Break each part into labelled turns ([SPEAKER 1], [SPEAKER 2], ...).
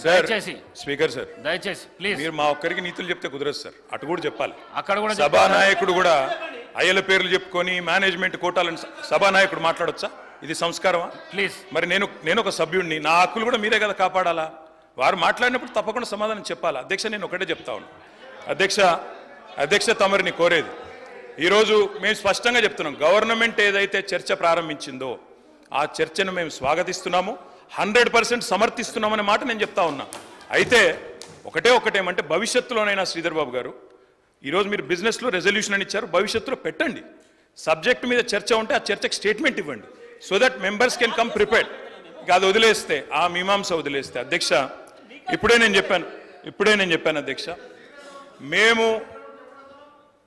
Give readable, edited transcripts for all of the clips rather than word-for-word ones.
[SPEAKER 1] Sir speaker sir
[SPEAKER 2] దయచేసి please
[SPEAKER 1] మీరు మా ఒక్కరికి నీతులు చెప్తే కుదరదు సార్, అటు కూడా చెప్పాలి.
[SPEAKER 2] అక్కడ కూడా
[SPEAKER 1] సభానాయకుడు కూడా అయ్యల పేర్లు చెప్పుకొని మేనేజ్మెంట్ కోటాలని సభానాయకుడు మాట్లాడొచ్చా? ఇది సంస్కారమా?
[SPEAKER 2] ప్లీజ్.
[SPEAKER 1] మరి నేను ఒక సభ్యుడిని, నా హక్కులు కూడా మీరే కదా కాపాడాలా? వారు మాట్లాడినప్పుడు తప్పకుండా సమాధానం చెప్పాలా? అధ్యక్ష, నేను ఒకటే చెప్తా ఉన్నాను. అధ్యక్ష తమరిని కోరేది, ఈరోజు మేము స్పష్టంగా చెప్తున్నాం, గవర్నమెంట్ ఏదైతే చర్చ ప్రారంభించిందో ఆ చర్చను మేము స్వాగతిస్తున్నాము, 100% సమర్థిస్తున్నామనే మాట నేను చెప్తా ఉన్నా. అయితే ఒకటేమంటే భవిష్యత్తులోనైనా శ్రీధర్ బాబు గారు, ఈరోజు మీరు బిజినెస్లో రెజల్యూషన్ అని ఇచ్చారు, భవిష్యత్తులో పెట్టండి. సబ్జెక్ట్ మీద చర్చ ఉంటే ఆ చర్చకు స్టేట్మెంట్ ఇవ్వండి, so that members can come prepared. ఇక అది వదిలేస్తే, ఆ మీమాంస వదిలేస్తే, అధ్యక్ష ఇప్పుడే నేను చెప్పాను అధ్యక్ష, మేము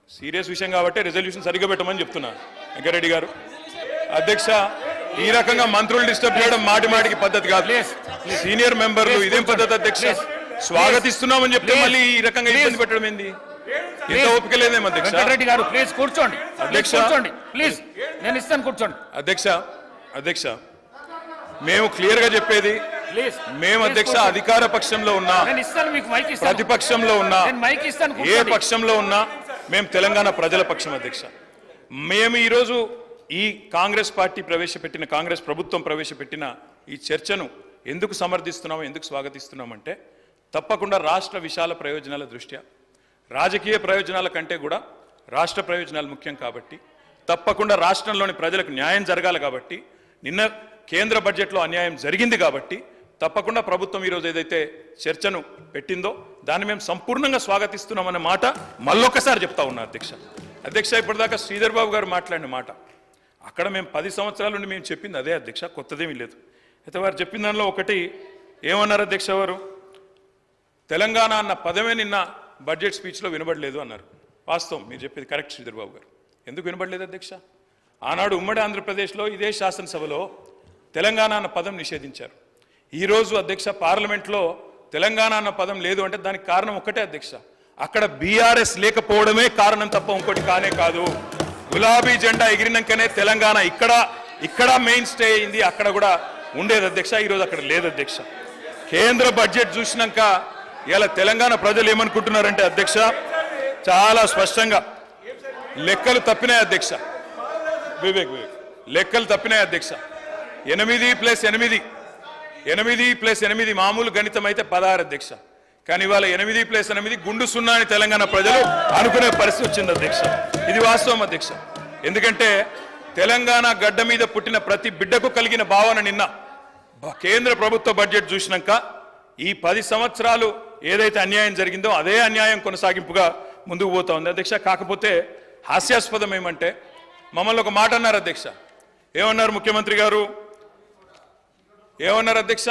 [SPEAKER 1] సీరియస్ విషయం కాబట్టి రెజల్యూషన్ సరిగ్గా పెట్టమని చెప్తున్నా వెంకరెడ్డి గారు. అధ్యక్ష, ఈ రకంగా మంత్రులు డిస్టర్బ్ చేయడం మాటికి పద్ధతి కాదు. సీనియర్ మెంబర్లు ఇదేం పద్ధతి అధ్యక్ష? స్వాగతిస్తున్నామని చెప్తే మళ్ళీ ఈ రకంగా ఇబ్బంది పెట్టడం ఏంది? ఇంత ఓపిక లేదేమో అధ్యక్ష.
[SPEAKER 2] వెంకటరెడ్డి గారు ప్లీజ్ కూర్చోండి.
[SPEAKER 1] అధ్యక్ష
[SPEAKER 2] ప్లీజ్, నేను ఇస్తాను, కూర్చోండి.
[SPEAKER 1] అధ్యక్ష మేము క్లియర్ గా చెప్పేది, మేము అధ్యక్ష అధికార పక్షంలో ఉన్నా, ప్రతిపక్షంలో ఉన్నా, ఏ పక్షంలో ఉన్నా మేము తెలంగాణ ప్రజల పక్షం అధ్యక్ష. మేము ఈరోజు ఈ కాంగ్రెస్ పార్టీ ప్రవేశపెట్టిన, కాంగ్రెస్ ప్రభుత్వం ప్రవేశపెట్టిన ఈ చర్చను ఎందుకు సమర్థిస్తున్నాము, ఎందుకు స్వాగతిస్తున్నామంటే, తప్పకుండా రాష్ట్ర విశాల ప్రయోజనాల దృష్ట్యా, రాజకీయ ప్రయోజనాల కంటే కూడా రాష్ట్ర ప్రయోజనాలు ముఖ్యం కాబట్టి, తప్పకుండా రాష్ట్రంలోని ప్రజలకు న్యాయం జరగాలి కాబట్టి, నిన్న కేంద్ర బడ్జెట్లో అన్యాయం జరిగింది కాబట్టి తప్పకుండా ప్రభుత్వం ఈరోజు ఏదైతే చర్చను పెట్టిందో దాన్ని మేము సంపూర్ణంగా స్వాగతిస్తున్నామన్న మాట మళ్ళొకసారి చెప్తా ఉన్నా అధ్యక్ష. ఇప్పటిదాకా శ్రీధర్ బాబు గారు మాట్లాడిన మాట, అక్కడ మేము 10 సంవత్సరాల నుండి మేము చెప్పింది అదే అధ్యక్ష, కొత్తదేమీ లేదు. అయితే వారు చెప్పిన దానిలో ఒకటి ఏమన్నారు అధ్యక్ష, వారు తెలంగాణ అన్న పదమే నిన్న బడ్జెట్ స్పీచ్లో వినబడలేదు అన్నారు. వాస్తవం, మీరు చెప్పేది కరెక్ట్ శ్రీధర్ బాబు గారు. ఎందుకు వినబడలేదు అధ్యక్ష? ఆనాడు ఉమ్మడి ఆంధ్రప్రదేశ్లో ఇదే శాసనసభలో తెలంగాణ అన్న పదం నిషేధించారు. ఈరోజు అధ్యక్ష పార్లమెంట్లో తెలంగాణ అన్న పదం లేదు అంటే దానికి కారణం ఒకటే అధ్యక్ష, అక్కడ బీఆర్ఎస్ లేకపోవడమే కారణం తప్ప ఇంకోటి కానే కాదు. గులాబీ జెండా ఎగిరినాకనే తెలంగాణ ఇక్కడ మెయిన్ స్టే అయింది, అక్కడ కూడా ఉండేది అధ్యక్ష, ఈరోజు అక్కడ లేదు అధ్యక్ష. కేంద్ర బడ్జెట్ చూసినాక ఇలా తెలంగాణ ప్రజలు ఏమనుకుంటున్నారంటే అధ్యక్ష, చాలా స్పష్టంగా లెక్కలు తప్పినాయి అధ్యక్ష. వివేక్ లెక్కలు తప్పినాయి అధ్యక్ష. 8+8 మామూలు గణితం అయితే 16 అధ్యక్ష, కానీ ఇవాళ 8+8 గుండు సున్నా అని తెలంగాణ ప్రజలు అనుకునే పరిస్థితి వచ్చింది అధ్యక్ష. ఇది వాస్తవం అధ్యక్ష. ఎందుకంటే తెలంగాణ గడ్డ మీద పుట్టిన ప్రతి బిడ్డకు కలిగిన భావన నిన్న కేంద్ర ప్రభుత్వ బడ్జెట్ చూసినాక ఈ 10 సంవత్సరాలు ఏదైతే అన్యాయం జరిగిందో అదే అన్యాయం కొనసాగింపుగా ముందుకు పోతా ఉంది అధ్యక్ష. కాకపోతే హాస్యాస్పదం ఏమంటే, మమ్మల్ని ఒక మాట అన్నారు అధ్యక్ష. ఏమన్నారు ముఖ్యమంత్రి గారు? ఏమన్నారు అధ్యక్ష?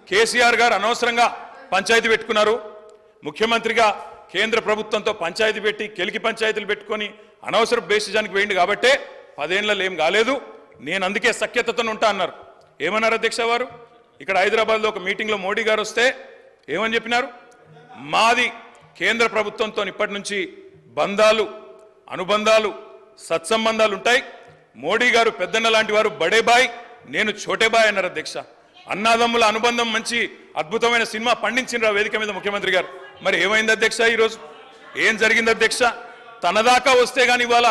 [SPEAKER 1] కేసీఆర్ గారు అనవసరంగా పంచాయతీ పెట్టుకున్నారు, ముఖ్యమంత్రిగా కేంద్ర ప్రభుత్వంతో పంచాయతీ పెట్టి కెలికి పంచాయతీలు పెట్టుకొని అనవసర బేసిజానికి వేయండి కాబట్టే 10 ఏళ్లలో ఏం కాలేదు, నేను అందుకే సఖ్యతతో ఉంటా అన్నారు. ఏమన్నారు అధ్యక్ష వారు? ఇక్కడ హైదరాబాద్లో ఒక మీటింగ్లో మోడీ గారు వస్తే ఏమని చెప్పినారు? మాది కేంద్ర ప్రభుత్వంతో ఇప్పటి నుంచి బంధాలు, అనుబంధాలు, సత్సంబంధాలు ఉంటాయి, మోడీ గారు పెద్దన్న లాంటి వారు, బడే బాయ్, నేను చోటే బాయ్ అన్నారు అధ్యక్ష. అన్నాదమ్ముల అనుబంధం మంచి అద్భుతమైన సినిమా పండించిన వేదిక మీద ముఖ్యమంత్రి గారు. మరి ఏమైంది అధ్యక్ష? ఈరోజు ఏం జరిగింది అధ్యక్ష? తన దాకా వస్తే కానీ ఇవాళ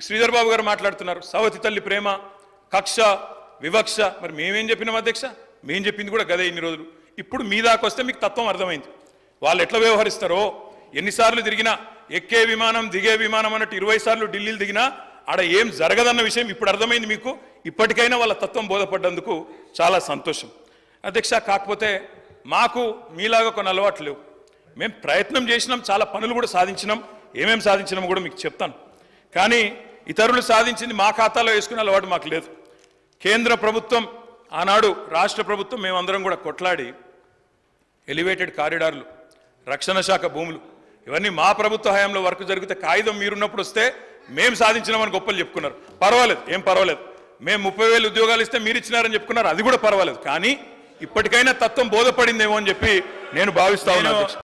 [SPEAKER 1] శ్రీధర్ బాబు గారు మాట్లాడుతున్నారు సవతి తల్లి ప్రేమ, కక్ష, వివక్ష. మరి మేమేం చెప్పినాం అధ్యక్ష? మేం చెప్పింది కూడా గదే ఇన్ని రోజులు. ఇప్పుడు మీ దాకా వస్తే మీకు తత్వం అర్థమైంది, వాళ్ళు ఎట్లా వ్యవహరిస్తారో. ఎన్నిసార్లు తిరిగినా, ఎక్కే విమానం దిగే విమానం అన్నట్టు 20 సార్లు ఢిల్లీలు దిగినా ఆడ ఏం జరగదన్న విషయం ఇప్పుడు అర్థమైంది మీకు. ఇప్పటికైనా వాళ్ళ తత్వం బోధపడ్డందుకు చాలా సంతోషం అధ్యక్ష. కాకపోతే మాకు మీలాగా కొన్ని అలవాట్లు లేవు. మేము ప్రయత్నం చేసినాం, చాలా పనులు కూడా సాధించినాం. ఏమేం సాధించినామో కూడా మీకు చెప్తాను. కానీ ఇతరులు సాధించింది మా ఖాతాలో వేసుకునే అలవాటు మాకు లేదు. కేంద్ర ప్రభుత్వం, ఆనాడు రాష్ట్ర ప్రభుత్వం, మేమందరం కూడా కొట్లాడి ఎలివేటెడ్ కారిడార్లు, రక్షణ శాఖ భూములు, ఇవన్నీ మా ప్రభుత్వ హయాంలో వర్క్ జరిగితే కాగితం మీరున్నప్పుడు వస్తే మేము సాధించినామని గొప్పలు చెప్పుకున్నారు. పర్వాలేదు, ఏం పర్వాలేదు. మేము 30,000 ఉద్యోగాలు ఇస్తే మీరు ఇచ్చినారని చెప్పుకున్నారు, అది కూడా పర్వాలేదు. కానీ ఇప్పటికైనా తత్వం బోధపడిందేమో అని చెప్పి నేను భావిస్తా ఉన్నాను.